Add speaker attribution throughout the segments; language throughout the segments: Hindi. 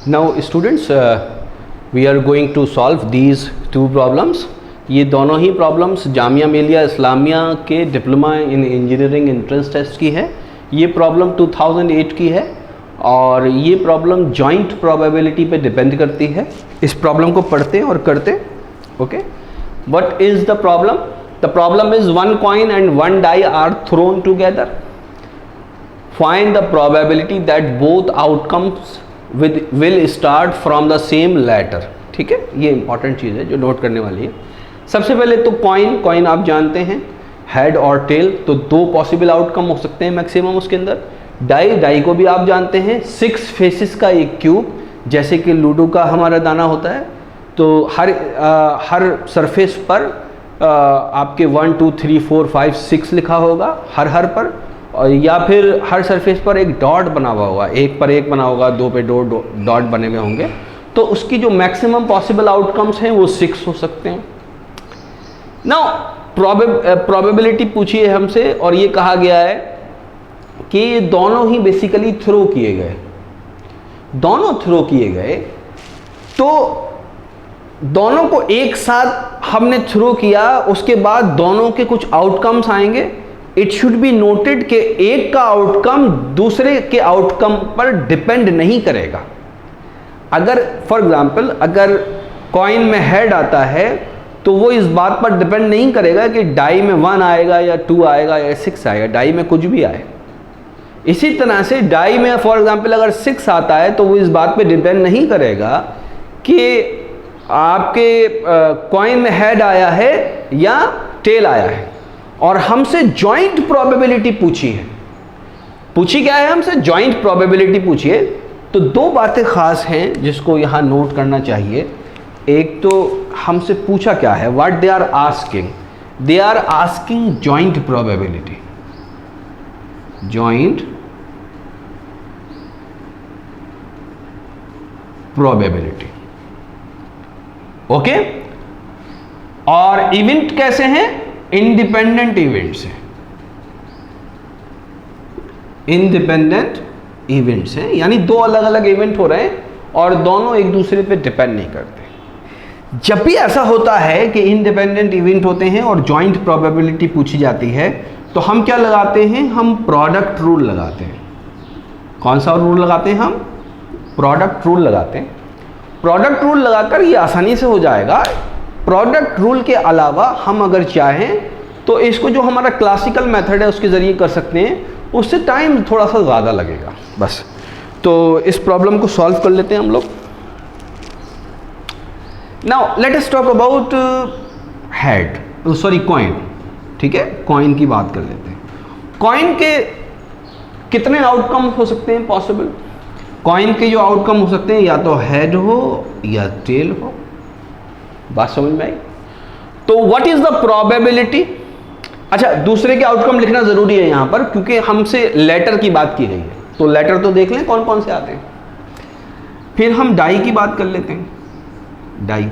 Speaker 1: Now students, we are going to solve these two problems. ये दोनों ही प्रॉब्लम्स जामिया मिलिया इस्लामिया के diploma in engineering entrance test की है। ये प्रॉब्लम 2008 की है और ये प्रॉब्लम जॉइंट प्रोबेबिलिटी पे डिपेंड करती है। इस प्रॉब्लम को पढ़ते और करते। Okay, what is the problem? The problem is one coin and one die are thrown together. Find the probability that both outcomes will start from the same letter. ठीक है, ये इंपॉर्टेंट चीज़ है जो नोट करने वाली है। सबसे पहले तो कॉइन आप जानते हैं हेड और टेल, तो दो पॉसिबल आउटकम हो सकते हैं मैक्सिमम उसके अंदर। डाई को भी आप जानते हैं 6 फेसेस का एक क्यूब, जैसे कि लूडो का हमारा दाना होता है। तो हर सरफेस पर आपके 1 2 3 4 5 6 लिखा होगा हर पर, और या फिर हर सरफेस पर एक डॉट बना हुआ होगा, एक पर एक बना होगा, दो पे दो डॉट बने हुए होंगे। तो उसकी जो मैक्सिमम पॉसिबल आउटकम्स हैं वो 6 हो सकते हैं। नाउ प्रोबेबिलिटी पूछी है हमसे और ये कहा गया है कि ये दोनों ही बेसिकली थ्रो किए गए, तो दोनों को एक साथ हमने थ्रो किया, उसके बाद दोनों के कुछ आउटकम्स आएंगे। इट शुड बी नोटेड कि एक का आउटकम दूसरे के आउटकम पर डिपेंड नहीं करेगा। अगर फॉर एग्जांपल अगर कॉइन में हेड आता है तो वो इस बात पर डिपेंड नहीं करेगा कि डाई में 1 आएगा या 2 आएगा या 6 आएगा, डाई में कुछ भी आए। इसी तरह से डाई में फॉर एग्जांपल अगर 6 आता है तो वो इस बात पे डिपेंड नहीं करेगा कि आपके कॉइन में हेड आया है या टेल आया है। और हमसे जॉइंट प्रोबेबिलिटी पूछी क्या है? हमसे जॉइंट प्रोबेबिलिटी पूछी है। तो दो बातें खास हैं जिसको यहाँ नोट करना चाहिए। एक तो हमसे पूछा क्या है, what they are asking, they are asking joint probability, joint probability. Okay, और इवेंट कैसे हैं? इंडिपेंडेंट इवेंट्स हैं, इंडिपेंडेंट इवेंट्स हैं, यानी दो अलग अलग इवेंट हो रहे हैं और दोनों एक दूसरे पे डिपेंड नहीं करते। जब भी ऐसा होता है कि इंडिपेंडेंट इवेंट होते हैं और जॉइंट प्रोबेबिलिटी पूछी जाती है तो हम क्या लगाते हैं? हम प्रोडक्ट रूल लगाते हैं। कौन सा रूल लगाते हैं? हम प्रोडक्ट रूल लगाते हैं। प्रोडक्ट रूल लगाकर ये आसानी से हो जाएगा। प्रोडक्ट रूल के अलावा हम अगर चाहें तो इसको जो हमारा क्लासिकल मेथड है उसके ज़रिए कर सकते हैं, उससे टाइम थोड़ा सा ज़्यादा लगेगा बस। तो इस प्रॉब्लम को सॉल्व कर लेते हैं हम लोग। Now let us talk about head, sorry coin. ठीक है, कॉइन की बात कर लेते हैं। कॉइन के कितने आउटकम हो सकते हैं पॉसिबल? कॉइन के जो आउटकम हो सकते हैं या तो हेड हो या टेल हो। बात समझ में आई? तो व्हाट इज द प्रोबेबिलिटी? अच्छा, दूसरे के आउटकम लिखना जरूरी है यहाँ पर क्योंकि हमसे लेटर की बात की गई है। तो लेटर तो देख लें कौन कौन से आते हैं। फिर हम डाई की बात कर लेते हैं। डाई,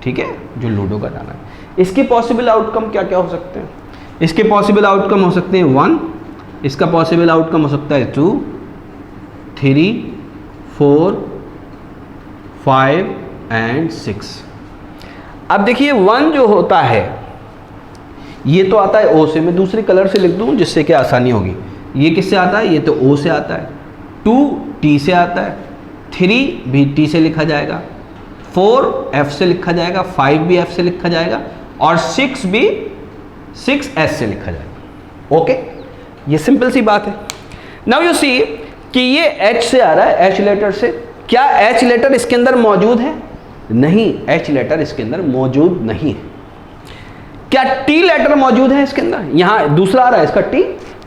Speaker 1: ठीक है, जो लूडो का दाना है। इसके पॉसिबल आउटकम क्या क्या हो सकते हैं? इसके पॉसिबल आउटकम हो सकते हैं 1, इसका पॉसिबल आउटकम हो सकता है 2, 3, 4, 5 एंड 6। अब देखिए 1 जो होता है ये तो आता है O से, मैं दूसरे कलर से लिख दूं जिससे कि आसानी होगी। ये किससे आता है? ये तो O से आता है। 2 T से आता है, 3 भी T से लिखा जाएगा, 4 F से लिखा जाएगा, 5 भी F से लिखा जाएगा और 6 भी 6 S से लिखा जाएगा। ओके, ये सिंपल सी बात है। नाउ यू सी कि ये H से आ रहा है, H लेटर से। क्या H लेटर इसके अंदर मौजूद है? नहीं, H लेटर इसके अंदर मौजूद नहीं है। क्या T लेटर मौजूद है इसके अंदर? यहां दूसरा आ रहा है इसका T,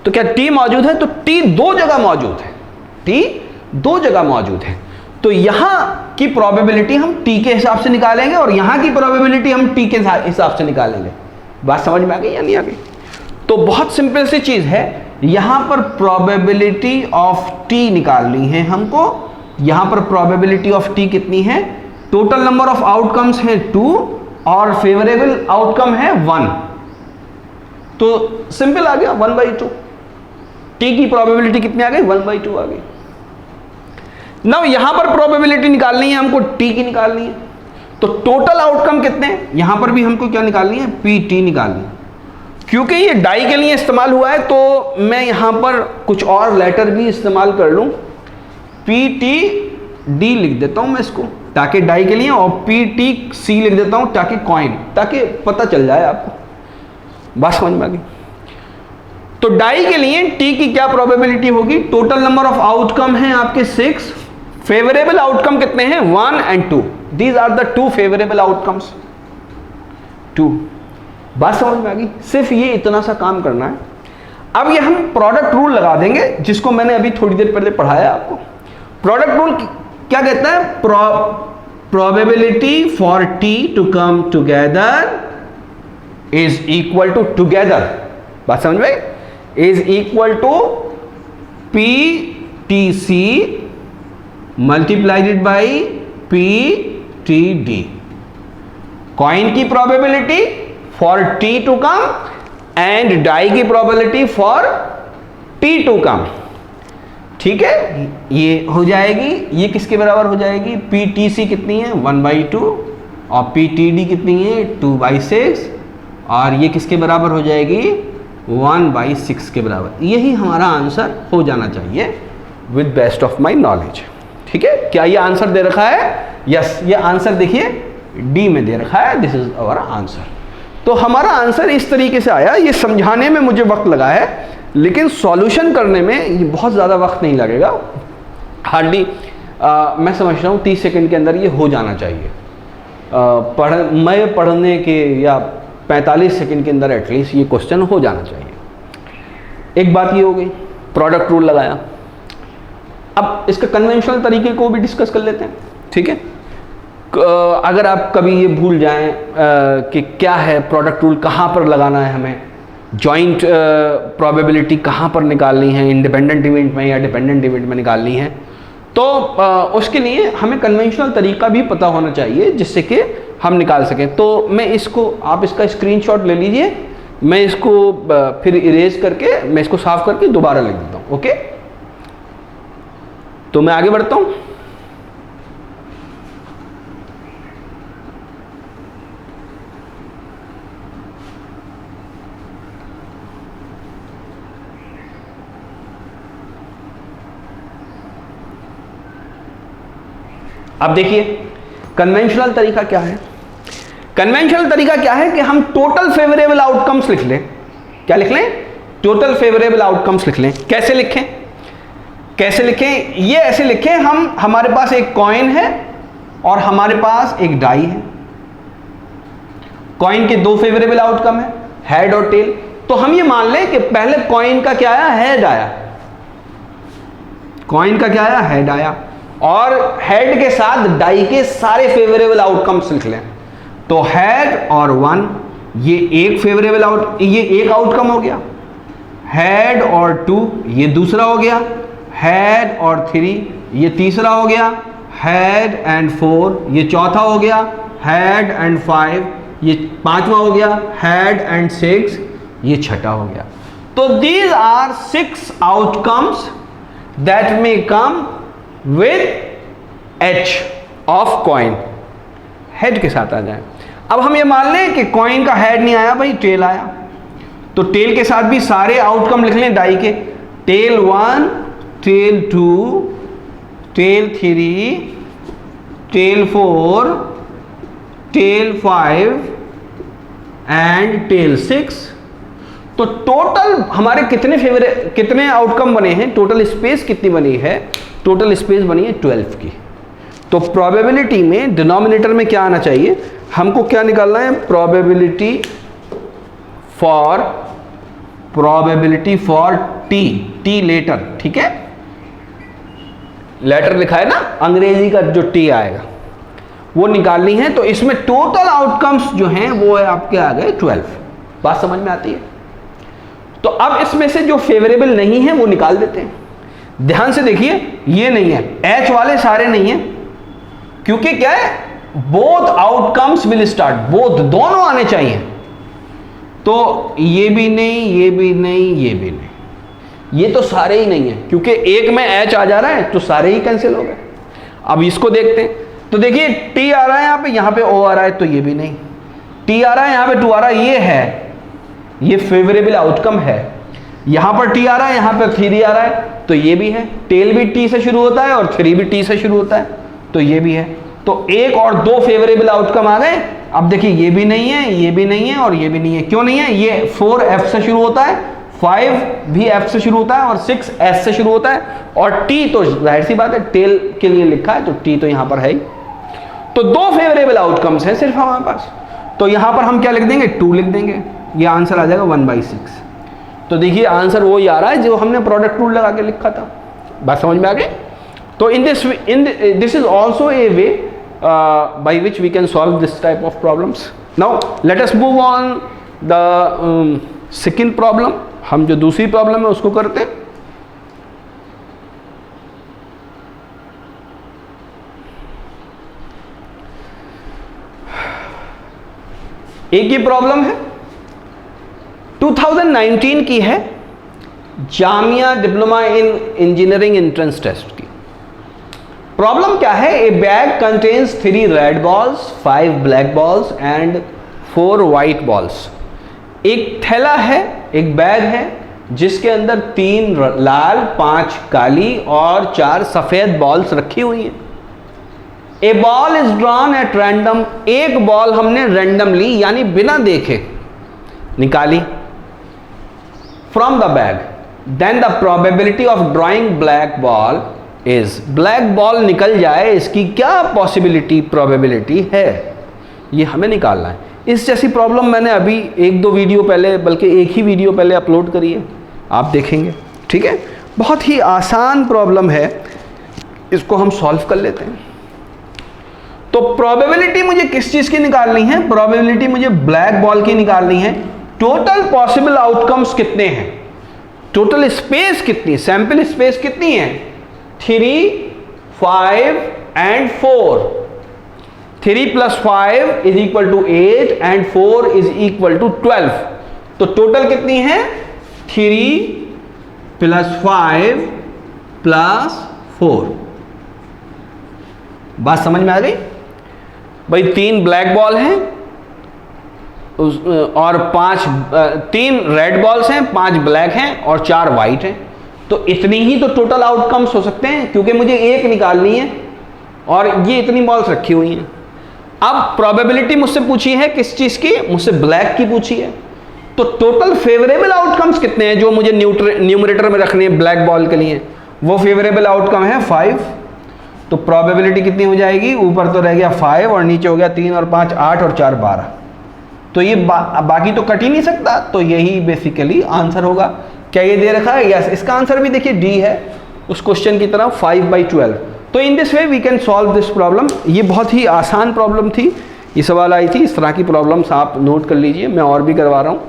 Speaker 1: तो क्या T मौजूद है? तो T दो जगह मौजूद है, T दो जगह मौजूद है। तो यहां की प्रोबेबिलिटी हम T के हिसाब से निकालेंगे और यहां की प्रोबेबिलिटी हम T के हिसाब से निकालेंगे। बात समझ में आ गई या नहीं आ गई? तो बहुत सिंपल सी चीज है, यहां पर प्रोबेबिलिटी ऑफ T निकालनी है हमको। यहां पर प्रोबेबिलिटी ऑफ T कितनी है? टोटल नंबर ऑफ आउटकम्स है 2 और फेवरेबल आउटकम है 1। तो सिंपल आ गया 1/2। T की प्रोबेबिलिटी कितनी आ गई? 1/2 आ गई। ना यहां पर प्रोबेबिलिटी निकालनी है हमको, टी की निकालनी है। तो टोटल आउटकम कितने हैं, यहां पर भी हमको क्या निकालनी है, पी टी निकालनी है। क्योंकि ये डाई के लिए इस्तेमाल हुआ है तो मैं यहां पर कुछ और लेटर भी इस्तेमाल कर लूं, पी टी डी लिख देता हूं मैं इसको ताकि डाई के लिए, और पी टी सी लिख देता हूं ताकि कॉइन, ताकि पता चल जाए आपको। बात समझ में आ गई। तो डाई के लिए टी की क्या प्रोबेबिलिटी होगी, टोटल नंबर ऑफ आउटकम है आपके 6, फेवरेबल आउटकम कितने हैं 1 and 2, these are the 2 favourable outcomes 2। बात समझ में आ गई। सिर्फ ये इतना सा काम करना है। अब ये हम प्रोडक्ट रूल लगा देंगे जिसको मैंने अभी थोड़ी देर पहले पढ़ाया आपको। प्रोडक्ट रूल क्या कहता है, probability for T to come together is equal to, together बात समझ में, is equal to P T C multiplied by P T D. Coin की probability for T to come and die की probability for T to come. ठीक है, ये हो जाएगी, ये किसके बराबर हो जाएगी, पी टी सी कितनी है 1/2 और पी टी डी कितनी है 2/6, और ये किसके बराबर हो जाएगी 1/6 के बराबर। यही हमारा आंसर हो जाना चाहिए with best of my knowledge. ठीक है, क्या ये आंसर दे रखा है, यस ये आंसर देखिए डी में दे रखा है, दिस इज आवर आंसर। तो हमारा आंसर इस तरीके से आया। ये समझाने में मुझे वक्त लगा है, लेकिन सॉल्यूशन करने में ये बहुत ज़्यादा वक्त नहीं लगेगा, हार्डली मैं समझ रहा हूँ 30 सेकंड के अंदर ये हो जाना चाहिए। मैं पढ़ने के या 45 सेकंड के अंदर एटलीस्ट ये क्वेश्चन हो जाना चाहिए। एक बात ये हो गई, प्रोडक्ट रूल लगाया। अब इसका कन्वेंशनल तरीके को भी डिस्कस कर लेते हैं। ठीक है, अगर आप कभी ये भूल जाएं कि क्या है प्रोडक्ट रूल, कहाँ पर लगाना है हमें, जॉइंट प्रोबेबिलिटी कहाँ पर निकालनी है, इंडिपेंडेंट इवेंट में या डिपेंडेंट इवेंट में निकालनी है, तो उसके लिए हमें कन्वेंशनल तरीका भी पता होना चाहिए जिससे कि हम निकाल सकें। तो मैं इसको, आप इसका स्क्रीनशॉट ले लीजिए, मैं इसको फिर इरेज करके मैं इसको साफ करके दोबारा लिख देता हूँ। ओके, तो मैं आगे बढ़ता हूँ। अब देखिए कन्वेंशनल तरीका क्या है। कन्वेंशनल तरीका क्या है कि हम टोटल फेवरेबल आउटकम्स लिख लें। क्या लिख लें, टोटल फेवरेबल आउटकम्स लिख लें। कैसे लिखें, कैसे लिखें, ये ऐसे लिखें, हमारे पास एक कॉइन है और हमारे पास एक डाई है। कॉइन के 2 फेवरेबल आउटकम है, हेड और टेल। तो हम ये मान लें कि पहले कॉइन का क्या आया, हेड आया। कॉइन का क्या आया, हेड आया, और हेड के साथ डाई के सारे फेवरेबल आउटकम्स लिख लें। तो हेड और 1 ये एक फेवरेबल ये एक आउटकम हो गया, हेड और 2 ये दूसरा हो गया, हेड और 3 ये तीसरा हो गया, हेड एंड 4 ये चौथा हो गया, हेड एंड 5 ये पांचवा हो गया, हेड एंड 6 ये छठा हो गया। तो these are 6 outcomes that may come with H of coin, head के साथ आ जाए। अब हम ये मान लें कि कॉइन का हेड नहीं आया भाई, टेल आया, तो टेल के साथ भी सारे आउटकम लिख लें डाई के, tail 1, tail 2, tail 3, tail 4, tail 5 and tail 6। तो टोटल हमारे कितने आउटकम बने हैं, टोटल स्पेस कितनी बनी है, टोटल स्पेस बनी है 12 की। तो प्रोबेबिलिटी में डिनोमिनेटर में क्या आना चाहिए, हमको क्या निकालना है, प्रोबेबिलिटी फॉर टी लेटर। ठीक है, लेटर लिखा है ना, अंग्रेजी का जो टी आएगा वो निकालनी है। तो इसमें टोटल आउटकम्स जो हैं वो है आपके आ गए 12। बात समझ में आती है। तो अब इसमें से जो फेवरेबल नहीं है वो निकाल देते हैं। ध्यान से देखिए, ये नहीं है, एच वाले सारे नहीं है, क्योंकि क्या है, both outcomes will start, both दोनों आने चाहिए। तो ये भी नहीं, ये भी नहीं, ये भी नहीं, ये तो सारे ही नहीं है, क्योंकि एक में एच आ जा रहा है तो सारे ही कैंसिल हो गए। अब इसको देखते हैं, तो देखिए टी आ रहा है यहाँ पे ओ आ रहा है, तो ये भी नहीं, टी आ रहा है यहाँ पे 2 आ रहा है, ये है, ये फेवरेबल आउटकम है। यहाँ पर टी आ रहा है, यहाँ पर 3 आ रहा है, तो ये भी है। टेल भी टी से शुरू होता है और 3 भी टी से शुरू होता है, तो ये भी है। तो एक और 2 फेवरेबल आउटकम आ गए। अब देखिए ये भी नहीं है, ये भी नहीं है और ये भी नहीं है। क्यों नहीं है? ये 4 एफ से शुरू होता है, 5 भी एफ से शुरू होता है और 6 एस से शुरू होता है, और टी तो जाहिर सी बात है टेल के लिए लिखा है, तो टी तो यहां पर है ही। तो 2 फेवरेबल आउटकम्स हैं सिर्फ हमारे पास, तो यहां पर हम क्या लिख देंगे? 2 लिख देंगे, ये आंसर आ जाएगा 1/6। तो देखिए आंसर वो ही आ रहा है जो हमने प्रोडक्ट रूल लगा के लिखा था। बात समझ में आ गई? तो this is also a way by which we can solve this type of problems. Now let us move on the second problem. हम जो दूसरी प्रॉब्लम है उसको करते हैं। एक ही प्रॉब्लम है, 2019 की है, Jamia diploma in engineering entrance test की। प्रॉब्लम क्या है? A bag contains 3 red balls, 5 black balls and 4 white balls. एक थैला है, एक बैग है जिसके अंदर 3 लाल, 5 काली और 4 सफेद बॉल्स रखी हुई हैं। A ball is drawn at random, एक बॉल हमने रैंडमली यानी बिना देखे निकाली from the bag. Then the probability of drawing black ball is, black ball निकल जाए इसकी क्या पॉसिबिलिटी, प्रोबेबिलिटी है, ये हमें निकालना है। इस जैसी प्रॉब्लम मैंने अभी 1-2 वीडियो पहले, बल्कि एक ही वीडियो पहले अपलोड करी है, आप देखेंगे। ठीक है, बहुत ही आसान प्रॉब्लम है, इसको हम सॉल्व कर लेते हैं। तो प्रोबेबिलिटी मुझे किस चीज की निकालनी है? प्रोबेबिलिटी मुझे ब्लैक बॉल की निकालनी है। टोटल पॉसिबल आउटकम्स कितने हैं, टोटल स्पेस कितनी, सैंपल स्पेस कितनी है? 3, 5 and 4। 3 + 5 is equal to 8 and 4 is equal to 12। तो टोटल कितनी है? 3 + 5 + 4। बात समझ में आ गई भाई? 3 ब्लैक बॉल हैं और 3 रेड बॉल्स हैं, 5 ब्लैक हैं और 4 वाइट हैं। तो इतनी ही तो टोटल आउटकम्स हो सकते हैं, क्योंकि मुझे एक निकालनी है और ये इतनी बॉल्स रखी हुई हैं। अब प्रोबेबिलिटी मुझसे पूछी है किस चीज की? मुझसे ब्लैक की पूछी है। तो टोटल फेवरेबल आउटकम्स कितने हैं जो मुझे न्यूमरेटर में रखने हैं ब्लैक बॉल के लिए? वो फेवरेबल आउटकम है 5। तो प्रोबेबिलिटी कितनी हो जाएगी? ऊपर तो रह गया 5 और नीचे हो गया 3 और 5 8 और 4 12। तो ये बाकी तो कट ही नहीं सकता, तो यही बेसिकली आंसर होगा। क्या ये दे रखा है? यस। इसका आंसर भी देखिए डी है उस क्वेश्चन की तरह, 5/12। तो in this way we can solve this problem. ये बहुत ही आसान प्रॉब्लम थी, ये सवाल आई थी। इस तरह की प्रॉब्लम्स आप नोट कर लीजिए, मैं और भी करवा रहा हूँ।